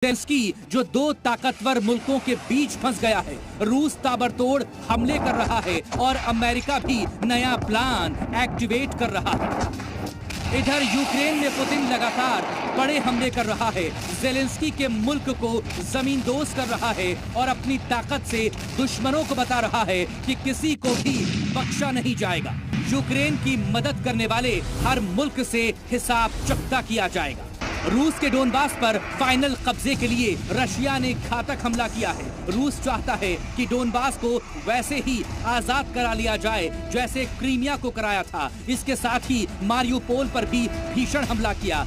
Zelensky जो दो ताकतवर मुल्कों के बीच फंस गया है। रूस ताबड़तोड़ हमले कर रहा है और अमेरिका भी नया प्लान एक्टिवेट कर रहा है। इधर यूक्रेन में पुतिन लगातार बड़े हमले कर रहा है। ज़ेलेंस्की के मुल्क को जमींदोज कर रहा है और अपनी ताकत से दुश्मनों को बता रहा है कि किसी को भी बख्शा नहीं जाएगा। यूक्रेन की मदद करने वाले हर मुल्क से हिसाब चुकता किया जाएगा। रूस के डोनबास पर फाइनल कब्जे के लिए रशिया ने घातक हमला किया है। रूस चाहता है कि डोनबास को वैसे ही आजाद करा लिया जाए जैसे क्रीमिया को कराया था। इसके साथ ही मारियोपोल पर भी भीषण हमला किया।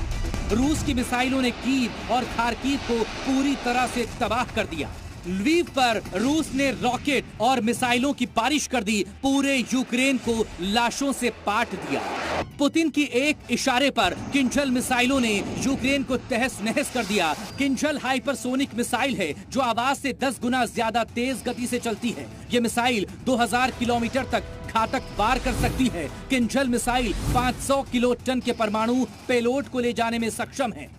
रूस की मिसाइलों ने कीव और खार्किव को पूरी तरह से तबाह कर दिया। ल्वीव पर रूस ने रॉकेट और मिसाइलों की बारिश कर दी, पूरे यूक्रेन को लाशों से पाट दिया। पुतिन की एक इशारे पर किंजल मिसाइलों ने यूक्रेन को तहस नहस कर दिया। किंजल हाइपरसोनिक मिसाइल है जो आवाज से 10 गुना ज्यादा तेज गति से चलती है। ये मिसाइल 2000 किलोमीटर तक घातक वार कर सकती है। किंजल मिसाइल 500 किलो टन के परमाणु पेलोड को ले जाने में सक्षम है।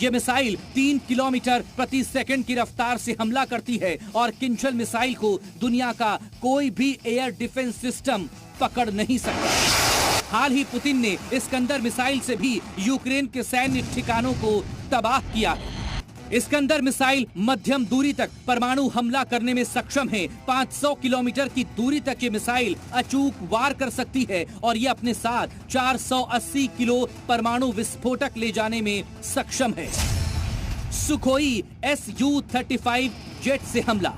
ये मिसाइल 3 किलोमीटर प्रति सेकंड की रफ्तार से हमला करती है और किंजल मिसाइल को दुनिया का कोई भी एयर डिफेंस सिस्टम पकड़ नहीं सकता। हाल ही पुतिन ने इस्कंदर मिसाइल से भी यूक्रेन के सैन्य ठिकानों को तबाह किया। इस्कंदर मिसाइल मध्यम दूरी तक परमाणु हमला करने में सक्षम है। 500 किलोमीटर की दूरी तक ये मिसाइल अचूक वार कर सकती है और ये अपने साथ 480 किलो परमाणु विस्फोटक ले जाने में सक्षम है। सुखोई Su-35 जेट से हमला।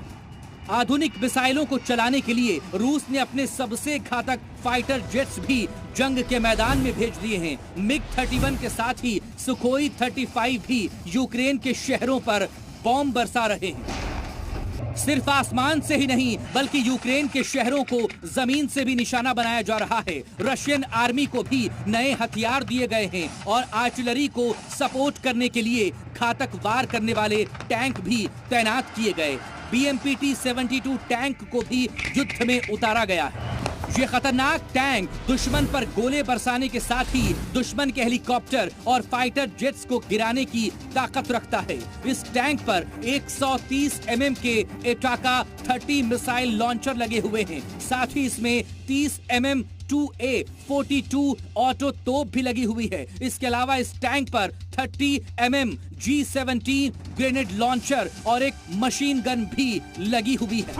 आधुनिक मिसाइलों को चलाने के लिए रूस ने अपने सबसे घातक फाइटर जेट्स भी जंग के मैदान में भेज दिए हैं। MiG-31 के साथ ही सुखोई 35 भी यूक्रेन के शहरों पर बॉम्ब बरसा रहे हैं। सिर्फ आसमान से ही नहीं बल्कि यूक्रेन के शहरों को जमीन से भी निशाना बनाया जा रहा है। रशियन आर्मी को भी नए हथियार दिए गए हैं और आर्टिलरी को सपोर्ट करने के लिए घातक वार करने वाले टैंक भी तैनात किए गए। BMP-T-72 टैंक को भी युद्ध में उतारा गया है। ये खतरनाक टैंक दुश्मन पर गोले बरसाने के साथ ही दुश्मन के हेलीकॉप्टर और फाइटर जेट्स को गिराने की ताकत रखता है। इस टैंक पर 130 mm के एटाका 30 मिसाइल लॉन्चर लगे हुए हैं। साथ ही इसमें 30 mm 2A-42 ऑटो तोप भी लगी हुई है। इसके अलावा इस टैंक पर 30 mm G-17 ग्रेनेड लॉन्चर और एक मशीन गन भी लगी हुई है।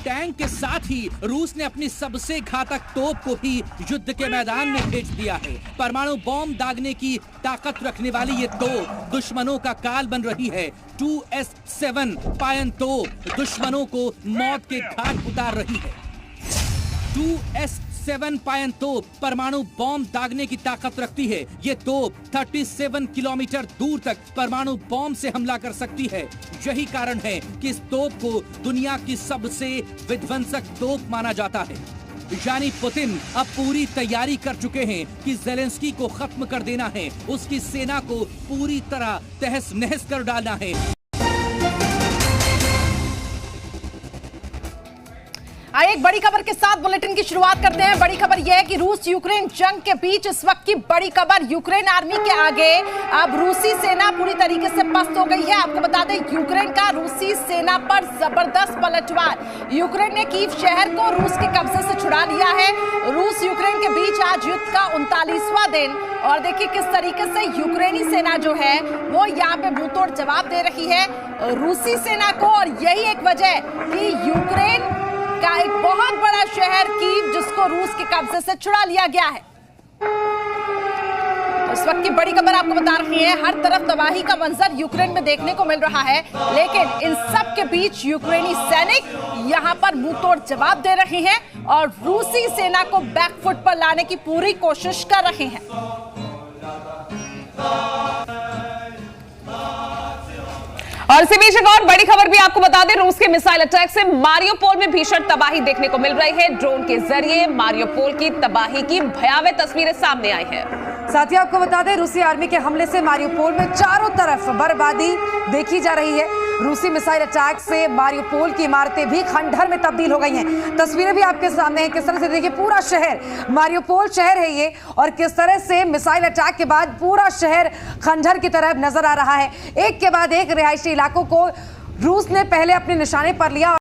टैंक के साथ ही रूस ने अपनी सबसे घातक तोप को भी युद्ध के मैदान में भेज दिया है। परमाणु बॉम्ब दागने की ताकत रखने वाली ये तोप दुश्मनों का काल बन रही है। 2S7 पायन तोप दुश्मनों को मौत के घाट उतार रही है। 2S7 पायन तोप परमाणु बॉम्ब दागने की ताकत रखती है। ये तोप 37 किलोमीटर दूर तक परमाणु बॉम्ब से हमला कर सकती है। यही कारण है कि इस तोप को दुनिया की सबसे विध्वंसक तोप माना जाता है। यानी पुतिन अब पूरी तैयारी कर चुके हैं कि ज़ेलेंस्की को खत्म कर देना है, उसकी सेना को पूरी तरह तहस नहस कर डालना है। एक बड़ी खबर के साथ बुलेटिन की शुरुआत करते हैं। बड़ी खबर यह है कि रूस यूक्रेन जंग के बीच इस वक्त की बड़ी खबर, यूक्रेन आर्मी के आगे अब रूसी सेना पूरी तरीके से पस्त हो गई है। आपको बता दें यूक्रेन का रूसी सेना पर जबरदस्त पलटवार। यूक्रेन ने कीव शहर को रूस के कब्जे से छुड़ा लिया है। रूस यूक्रेन के बीच आज युद्ध का 39वां दिन और देखिए किस तरीके से यूक्रेनी सेना जो है वो यहाँ पे मुंहतोड़ जवाब दे रही है रूसी सेना को। और यही एक वजह कि यूक्रेन का एक बहुत बड़ा शहर कीव जिसको रूस के कब्जे से छुड़ा लिया गया है। इस वक्त की बड़ी खबर आपको बता रही है, हर तरफ तबाही का मंजर यूक्रेन में देखने को मिल रहा है, लेकिन इन सब के बीच यूक्रेनी सैनिक यहां पर मुंहतोड़ जवाब दे रहे हैं और रूसी सेना को बैकफुट पर लाने की पूरी कोशिश कर रहे हैं। और इसी बीच एक और बड़ी खबर भी आपको बता दें, रूस के मिसाइल अटैक से मारियोपोल में भीषण तबाही देखने को मिल रही है। ड्रोन के जरिए मारियोपोल की तबाही की भयावह तस्वीरें सामने आई हैं। साथ ही आपको बता दें रूसी आर्मी के हमले से मारियोपोल में चारों तरफ बर्बादी देखी जा रही है। रूसी मिसाइल अटैक से मारियोपोल की इमारतें भी खंडहर में तब्दील हो गई हैं। तस्वीरें भी आपके सामने हैं, किस तरह से देखिए पूरा शहर, मारियोपोल शहर है ये, और किस तरह से मिसाइल अटैक के बाद पूरा शहर खंडहर की तरह नजर आ रहा है। एक के बाद एक रिहायशी इलाकों को रूस ने पहले अपने निशाने पर लिया।